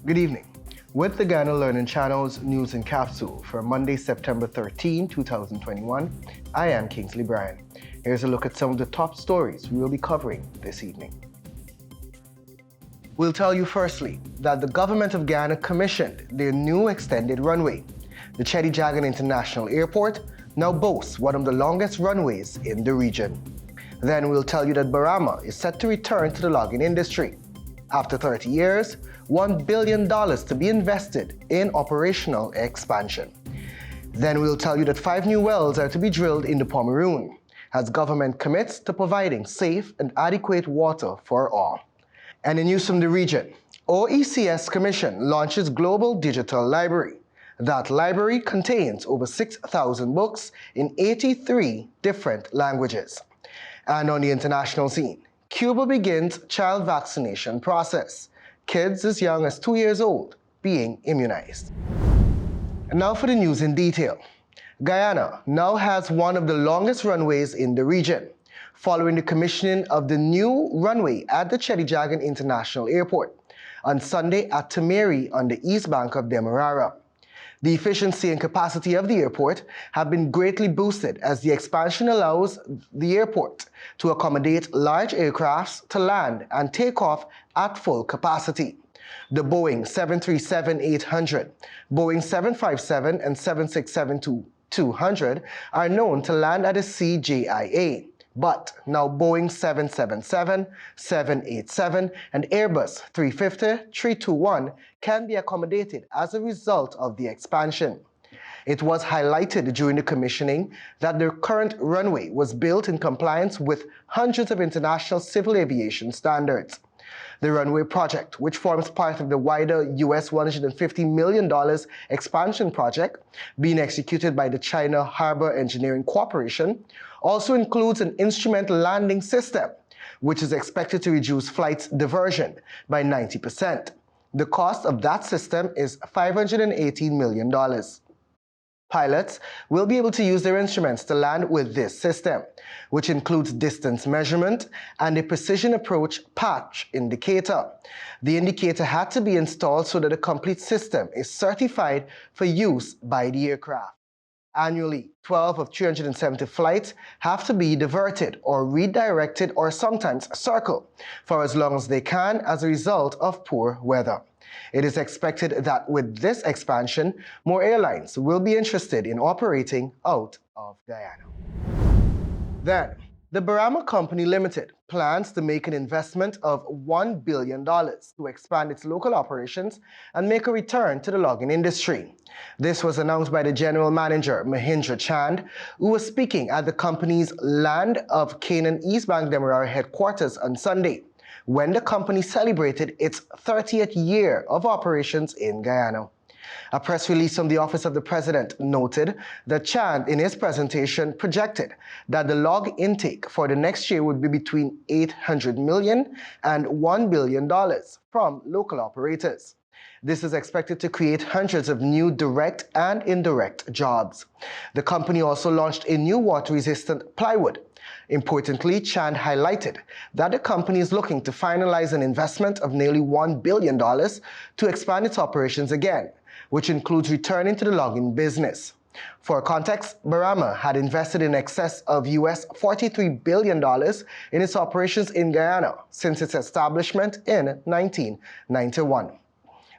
Good evening. With the Ghana Learning Channel's News in Capsule for Monday, September 13, 2021, I am Kingsley Bryan. Here's a look at some of the top stories we will be covering this evening. We'll tell you firstly that the government of Ghana commissioned their new extended runway. The Cheddi Jagan International Airport now boasts one of the longest runways in the region. Then we'll tell you that Barama is set to return to the logging industry. After 30 years, $1 billion to be invested in operational expansion. Then we'll tell you that 5 new wells are to be drilled in the Pomeroon, as government commits to providing safe and adequate water for all. And in news from the region, OECS Commission launches Global Digital Library. That library contains over 6,000 books in 83 different languages. And on the international scene, Cuba begins child vaccination process. Kids as young as 2 years old being immunized. And now for the news in detail. Guyana now has one of the longest runways in the region, following the commissioning of the new runway at the Cheddi Jagan International Airport on Sunday at Temeri on the east bank of Demerara. The efficiency and capacity of the airport have been greatly boosted as the expansion allows the airport to accommodate large aircrafts to land and take off at full capacity. The Boeing 737-800, Boeing 757 and 767-200 are known to land at the CJIA. But now Boeing 777, 787, and Airbus 350, 321 can be accommodated as a result of the expansion. It was highlighted during the commissioning that the current runway was built in compliance with hundreds of international civil aviation standards. The runway project, which forms part of the wider US $150 million expansion project being executed by the China Harbor Engineering Corporation, also includes an instrument landing system, which is expected to reduce flight diversion by 90%. The cost of that system is $518 million. Pilots will be able to use their instruments to land with this system, which includes distance measurement and a precision approach patch indicator. The indicator had to be installed so that the complete system is certified for use by the aircraft. Annually, 12 of 370 flights have to be diverted or redirected or sometimes circle for as long as they can as a result of poor weather. It is expected that with this expansion, more airlines will be interested in operating out of Guyana. Then, the Barama Company Limited plans to make an investment of $1 billion to expand its local operations and make a return to the logging industry. This was announced by the General Manager, Mahindra Chand, who was speaking at the company's Land of Canaan East Bank Demerara headquarters on Sunday, when the company celebrated its 30th year of operations in Guyana. A press release from the Office of the President noted that Chand, in his presentation, projected that the log intake for the next year would be between $800 million and $1 billion from local operators. This is expected to create hundreds of new direct and indirect jobs. The company also launched a new water-resistant plywood. Importantly, Chand highlighted that the company is looking to finalize an investment of nearly $1 billion to expand its operations again, which includes returning to the logging business. For context, Barama had invested in excess of US $43 billion in its operations in Guyana since its establishment in 1991.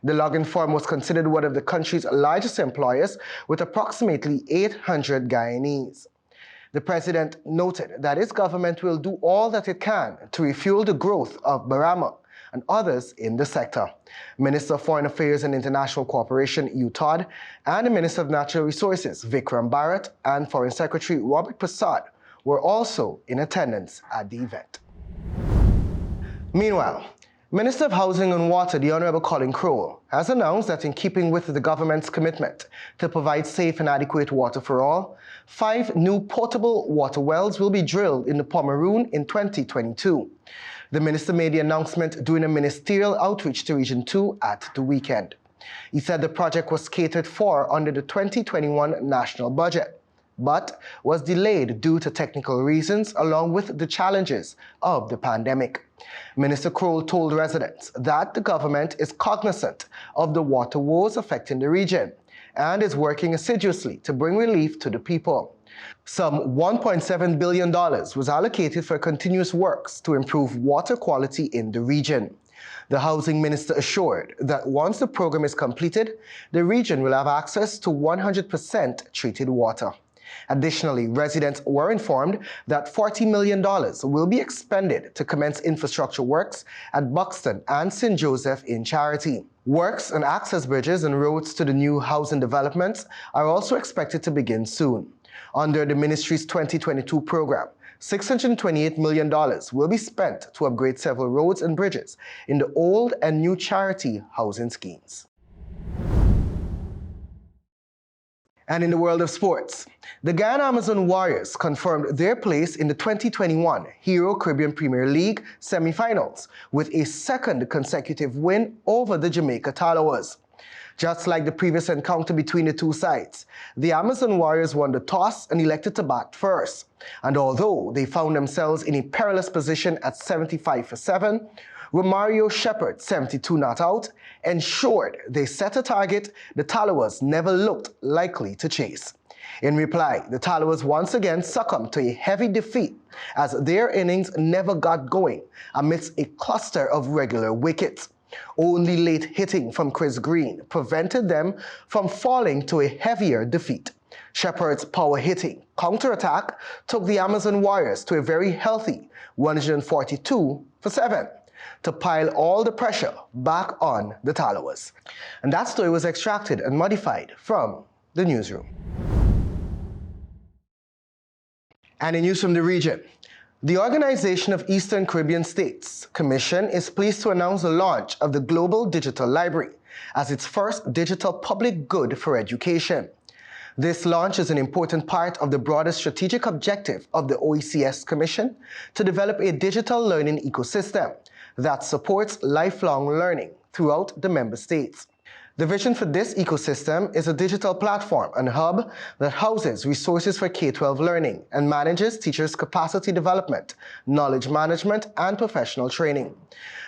The logging firm was considered one of the country's largest employers with approximately 800 Guyanese. The president noted that his government will do all that it can to refuel the growth of Barama and others in the sector. Minister of Foreign Affairs and International Cooperation, Hugh Todd, and the Minister of Natural Resources, Vikram Bharat, and Foreign Secretary Robert Prasad were also in attendance at the event. Meanwhile, Minister of Housing and Water, the Honorable Colin Crowell, has announced that in keeping with the government's commitment to provide safe and adequate water for all, 5 new potable water wells will be drilled in the Pomeroon in 2022. The minister made the announcement during a ministerial outreach to Region 2 at the weekend. He said the project was catered for under the 2021 national budget. but was delayed due to technical reasons along with the challenges of the pandemic. Minister Kroll told residents that the government is cognizant of the water woes affecting the region and is working assiduously to bring relief to the people. Some $1.7 billion was allocated for continuous works to improve water quality in the region. The housing minister assured that once the program is completed, the region will have access to 100% treated water. Additionally, residents were informed that $40 million will be expended to commence infrastructure works at Buxton and St. Joseph in Charity. Works on access bridges and roads to the new housing developments are also expected to begin soon. Under the ministry's 2022 program, $628 million will be spent to upgrade several roads and bridges in the old and new Charity housing schemes. And in the world of sports, the Guyana Amazon Warriors confirmed their place in the 2021 Hero Caribbean Premier League semifinals with a second consecutive win over the Jamaica Tallawahs. Just like the previous encounter between the two sides, the Amazon Warriors won the toss and elected to bat first. And although they found themselves in a perilous position at 75 for 7, Romario Shepherd, 72 not out, ensured they set a target the Tallawahs never looked likely to chase. In reply, the Tallawahs once again succumbed to a heavy defeat as their innings never got going amidst a cluster of regular wickets. Only late hitting from Chris Green prevented them from falling to a heavier defeat. Shepherd's power hitting counterattack took the Amazon Warriors to a very healthy 142 for 7 to pile all the pressure back on the Tallawahs. And that story was extracted and modified from the newsroom. And in news from the region, the Organization of Eastern Caribbean States Commission is pleased to announce the launch of the Global Digital Library as its first digital public good for education. This launch is an important part of the broader strategic objective of the OECS Commission to develop a digital learning ecosystem that supports lifelong learning throughout the member states. The vision for this ecosystem is a digital platform and hub that houses resources for K-12 learning and manages teachers' capacity development, knowledge management, and professional training.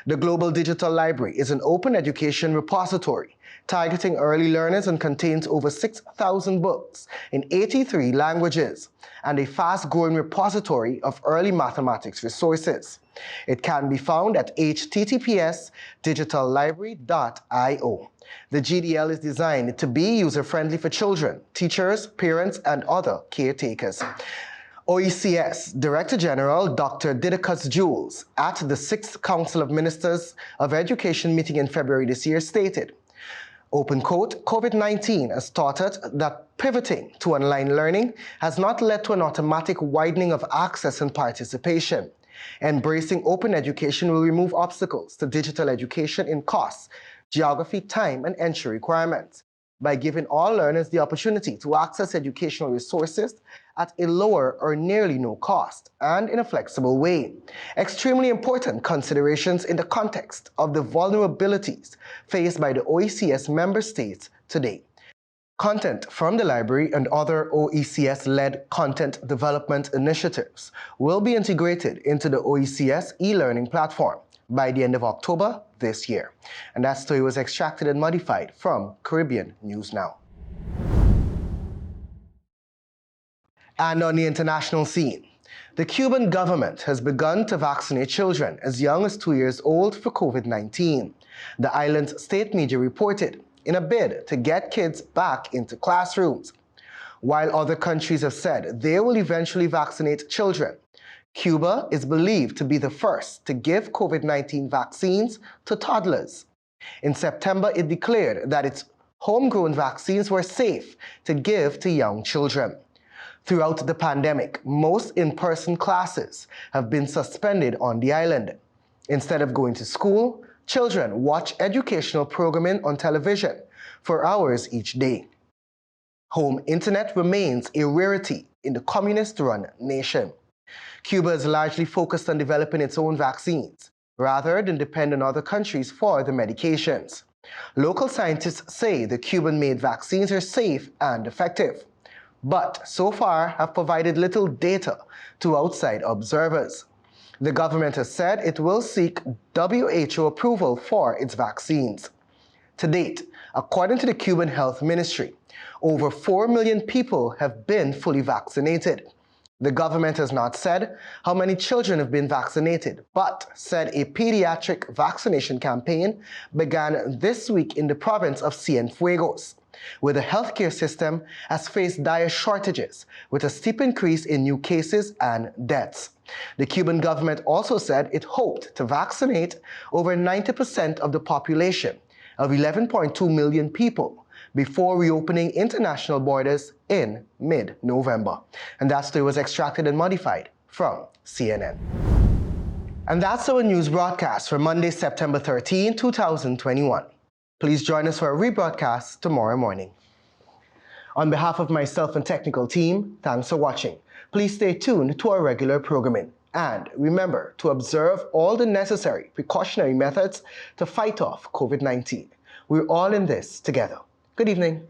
The Global Digital Library is an open education repository targeting early learners and contains over 6,000 books in 83 languages and a fast-growing repository of early mathematics resources. It can be found at https://digitallibrary.io. The GDL is designed to be user-friendly for children, teachers, parents, and other caretakers. OECS Director General Dr. Didacus Jules at the 6th Council of Ministers of Education meeting in February this year stated, open quote, COVID-19 has taught us that pivoting to online learning has not led to an automatic widening of access and participation. Embracing open education will remove obstacles to digital education in costs, geography, time, and entry requirements by giving all learners the opportunity to access educational resources at a lower or nearly no cost and in a flexible way. Extremely important considerations in the context of the vulnerabilities faced by the OECS member states today. Content from the library and other OECS-led content development initiatives will be integrated into the OECS e-learning platform by the end of October this year. And that story was extracted and modified from Caribbean News Now. And on the international scene, the Cuban government has begun to vaccinate children as young as 2 years old for COVID-19. The island's state media reported in a bid to get kids back into classrooms. While other countries have said they will eventually vaccinate children, Cuba is believed to be the first to give COVID-19 vaccines to toddlers. In September, it declared that its homegrown vaccines were safe to give to young children. Throughout the pandemic, most in-person classes have been suspended on the island. Instead of going to school, children watch educational programming on television for hours each day. Home internet remains a rarity in the communist-run nation. Cuba is largely focused on developing its own vaccines, rather than depend on other countries for the medications. Local scientists say the Cuban-made vaccines are safe and effective. but so far have provided little data to outside observers. The government has said it will seek WHO approval for its vaccines. To date, according to the Cuban Health Ministry, over 4 million people have been fully vaccinated. The government has not said how many children have been vaccinated, but said a pediatric vaccination campaign began this week in the province of Cienfuegos, where the healthcare system has faced dire shortages with a steep increase in new cases and deaths. The Cuban government also said it hoped to vaccinate over 90% of the population of 11.2 million people before reopening international borders in mid-November. And that story was extracted and modified from CNN. And that's our news broadcast for Monday, September 13, 2021. Please join us for a rebroadcast tomorrow morning. On behalf of myself and technical team, thanks for watching. Please stay tuned to our regular programming. And remember to observe all the necessary precautionary methods to fight off COVID-19. We're all in this together. Good evening.